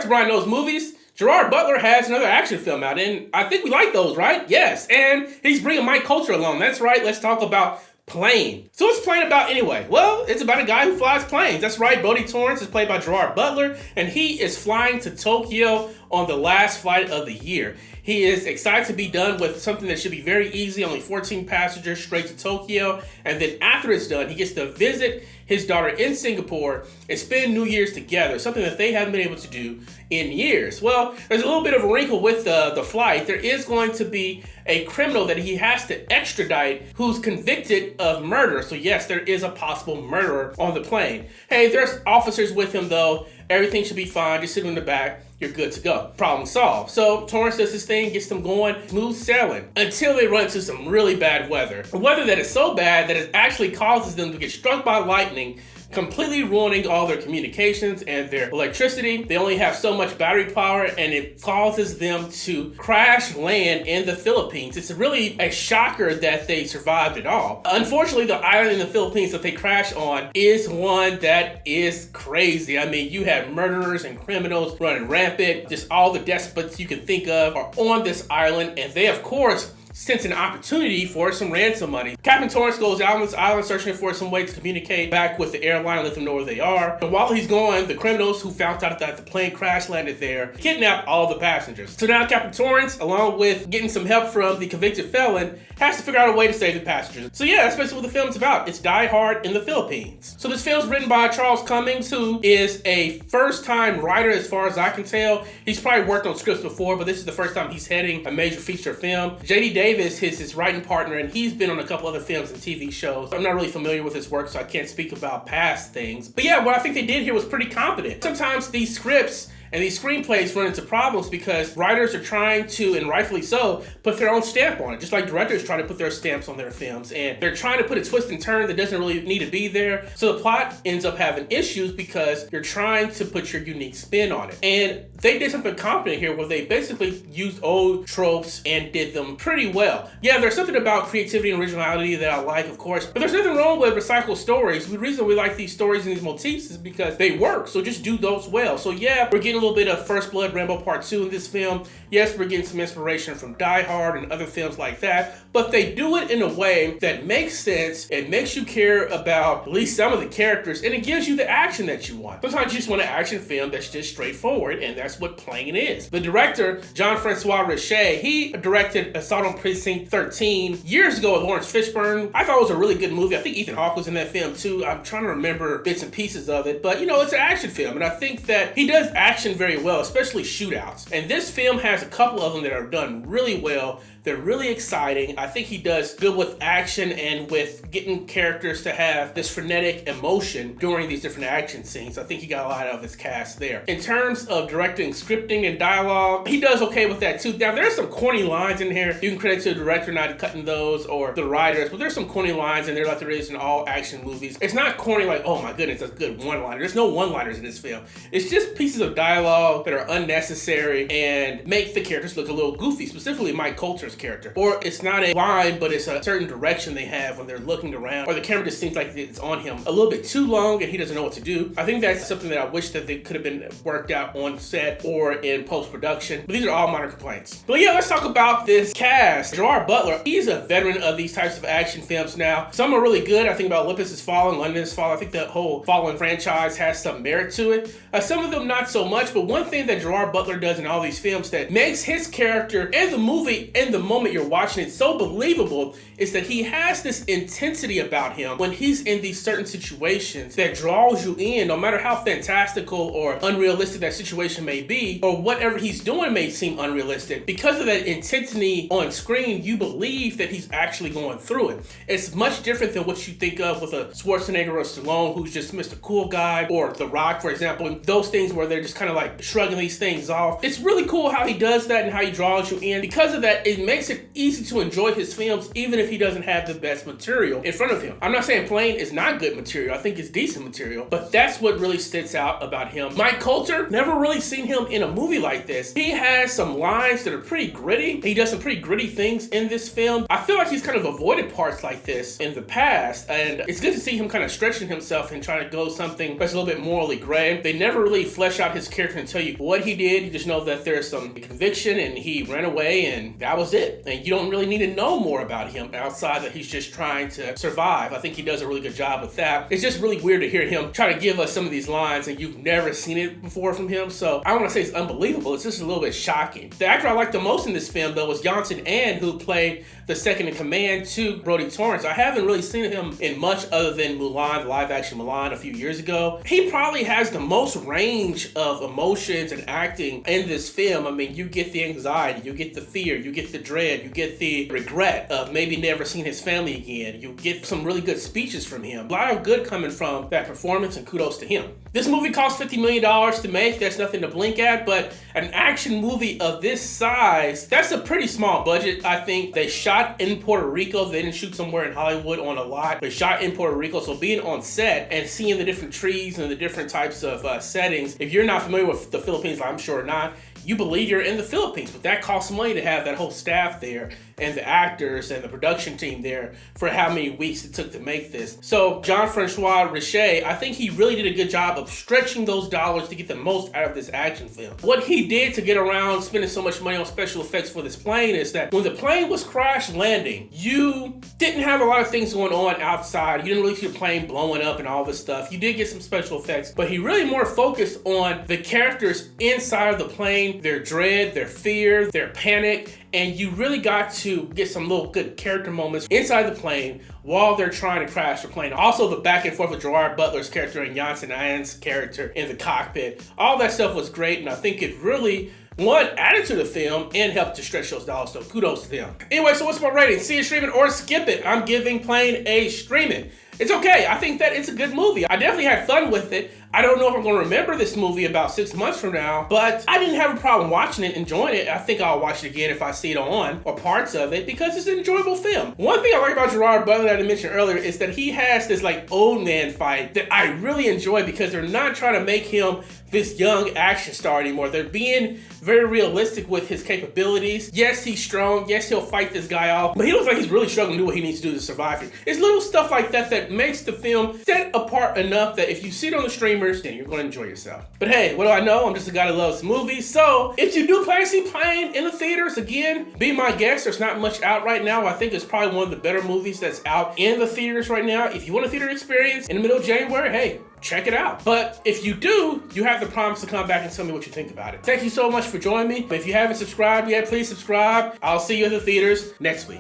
director behind those movies, Gerard Butler, has another action film out, and I think we like those, right? Yes, and he's bringing Mike Colter along. That's right, let's talk about Plane. So what's Plane about anyway? Well, it's about a guy who flies planes. That's right, Brodie Torrence is played by Gerard Butler, and he is flying to Tokyo on the last flight of the year. He is excited to be done with something that should be very easy, only 14 passengers straight to Tokyo, and then after it's done, he gets to visit his daughter in Singapore and spend New Year's together, something that they haven't been able to do in years. Well, there's a little bit of a wrinkle with the flight. There is going to be a criminal that he has to extradite who's convicted of murder. So yes, there is a possible murderer on the plane. Hey, there's officers with him though. Everything should be fine. Just sit in the back. You're good to go. Problem solved. So Torrance does his thing, gets them going, smooth sailing, until they run into some really bad weather. Weather that is so bad that it actually causes them to get struck by lightning, completely ruining all their communications and their electricity. They only have so much battery power, and it causes them to crash land in the Philippines. It's really a shocker that they survived at all. Unfortunately, the island in the Philippines that they crash on is one that is crazy. I mean, you have murderers and criminals running rampant. Just all the despots you can think of are on this island, and they, of course, sense an opportunity for some ransom money. Captain Torrance goes out on this island searching for some way to communicate back with the airline and let them know where they are. And while he's gone, the criminals who found out that the plane crash landed there kidnap all the passengers. So now Captain Torrance, along with getting some help from the convicted felon, has to figure out a way to save the passengers. So yeah, that's basically what the film's about. It's Die Hard in the Philippines. So this film's written by Charles Cummings, who is a first-time writer as far as I can tell. He's probably worked on scripts before, but this is the first time he's heading a major feature film. J.D. Davis is his writing partner, and he's been on a couple other films and TV shows. I'm not really familiar with his work, so I can't speak about past things. But yeah, what I think they did here was pretty competent. Sometimes these scripts and these screenplays run into problems because writers are trying to, and rightfully so, put their own stamp on it. Just like directors try to put their stamps on their films. And they're trying to put a twist and turn that doesn't really need to be there. So the plot ends up having issues because you're trying to put your unique spin on it. And they did something competent here where they basically used old tropes and did them pretty well. Yeah, there's something about creativity and originality that I like, of course, but there's nothing wrong with recycled stories. The reason we like these stories and these motifs is because they work. So just do those well. So yeah, we're getting a little bit of First Blood, Rambo Part 2 in this film. Yes, we're getting some inspiration from Die Hard and other films like that, but they do it in a way that makes sense. It makes you care about at least some of the characters, and it gives you the action that you want. Sometimes you just want an action film that's just straightforward, and that's what Plane is. The director, Jean-Francois Richet, he directed Assault on Precinct 13 years ago with Lawrence Fishburne. I thought it was a really good movie. I think Ethan Hawke was in that film too. I'm trying to remember bits and pieces of it, but you know, it's an action film, and I think that he does action very well, especially shootouts. And this film has a couple of them that are done really well. They're really exciting. I think he does good with action and with getting characters to have this frenetic emotion during these different action scenes. I think he got a lot of his cast there. In terms of directing, scripting, and dialogue, he does okay with that too. Now, there's some corny lines in here. You can credit to the director not cutting those or the writers, but there's some corny lines in there like there is in all action movies. It's not corny like, oh my goodness, that's a good one-liner. There's no one-liners in this film. It's just pieces of dialogue that are unnecessary and make the characters look a little goofy, specifically Mike Colter's character. Or it's not a line, but it's a certain direction they have when they're looking around, or the camera just seems like it's on him a little bit too long and he doesn't know what to do. I think that's something that I wish that they could have been worked out on set or in post-production, but these are all minor complaints. But yeah, let's talk about this cast. Gerard Butler, he's a veteran of these types of action films now. Some are really good. I think about Olympus Has Fallen, London Has Fallen. I think the whole Fallen franchise has some merit to it. Some of them not so much, but one thing that Gerard Butler does in all these films that makes his character and the movie in the moment you're watching it so believable is that he has this intensity about him when he's in these certain situations that draws you in, no matter how fantastical or unrealistic that situation may be, or whatever he's doing may seem unrealistic. Because of that intensity on screen, you believe that he's actually going through it. It's much different than what you think of with a Schwarzenegger or Stallone who's just Mr. Cool Guy, or The Rock, for example. Those things where they're just kind of like shrugging these things off. It's really cool how he does that and how he draws you in. Because of that, it makes it easy to enjoy his films even if he doesn't have the best material in front of him. I'm not saying Plane is not good material. I think it's decent material, but that's what really sticks out about him. Mike Colter, never really seen him in a movie like this. He has some lines that are pretty gritty. He does some pretty gritty things in this film. I feel like he's kind of avoided parts like this in the past, and it's good to see him kind of stretching himself and trying to go something that's a little bit morally gray. They never really flesh out his character character and tell you what he did. You just know that there's some conviction and he ran away and that was it. And you don't really need to know more about him outside that he's just trying to survive. I think he does a really good job with that. It's just really weird to hear him try to give us some of these lines and you've never seen it before from him. So I don't want to say it's unbelievable. It's just a little bit shocking. The actor I liked the most in this film, though, was Yoson An, who played the second in command to Brodie Torrence. I haven't really seen him in much other than Mulan, the live action Mulan a few years ago. He probably has the most range of emotions and acting in this film. I mean, you get the anxiety, you get the fear, you get the dread, you get the regret of maybe never seeing his family again. You get some really good speeches from him. A lot of good coming from that performance, and kudos to him. This movie cost $50 million to make. That's nothing to blink at, but an action movie of this size, that's a pretty small budget. I think they shot in Puerto Rico. They didn't shoot somewhere in Hollywood on a lot. They shot in Puerto Rico, so being on set and seeing the different trees and the different types of settings, if you're not familiar with the Philippines, I'm sure not, you believe you're in the Philippines, but that costs money to have that whole staff there and the actors and the production team there for how many weeks it took to make this. So Jean-Francois Richet, I think he really did a good job of stretching those dollars to get the most out of this action film. What he did to get around spending so much money on special effects for this plane is that when the plane was crash landing, you didn't have a lot of things going on outside. You didn't really see the plane blowing up and all this stuff. You did get some special effects, but he really more focused on the characters inside of the plane, their dread, their fear, their panic, and you really got to get some little good character moments inside the plane while they're trying to crash the plane. Also, the back and forth with Gerard Butler's character and Yoson An's character in the cockpit. All that stuff was great, and I think it really, one, added to the film and helped to stretch those dollars, so kudos to them. Anyway, so what's my rating? See it streaming or skip it. I'm giving Plane a streaming. It's okay. I think that it's a good movie. I definitely had fun with it. I don't know if I'm going to remember this movie about 6 months from now, but I didn't have a problem watching it, enjoying it. I think I'll watch it again if I see it on, or parts of it, because it's an enjoyable film. One thing I like about Gerard Butler that I mentioned earlier is that he has this like old man fight that I really enjoy, because they're not trying to make him this young action star anymore. They're being very realistic with his capabilities. Yes, he's strong. Yes, he'll fight this guy off, but he looks like he's really struggling to do what he needs to do to survive here. It's little stuff like that that makes the film set apart enough that if you see it on the streamers, then you're going to enjoy yourself. But hey, what do I know? I'm just a guy that loves movies. So if you do plan to see Plane in the theaters, again, be my guest. There's not much out right now. I think it's probably one of the better movies that's out in the theaters right now. If you want a theater experience in the middle of January, hey, check it out. But if you do, you have the promise to come back and tell me what you think about it. Thank you so much for joining me. But if you haven't subscribed yet, please subscribe. I'll see you at the theaters next week.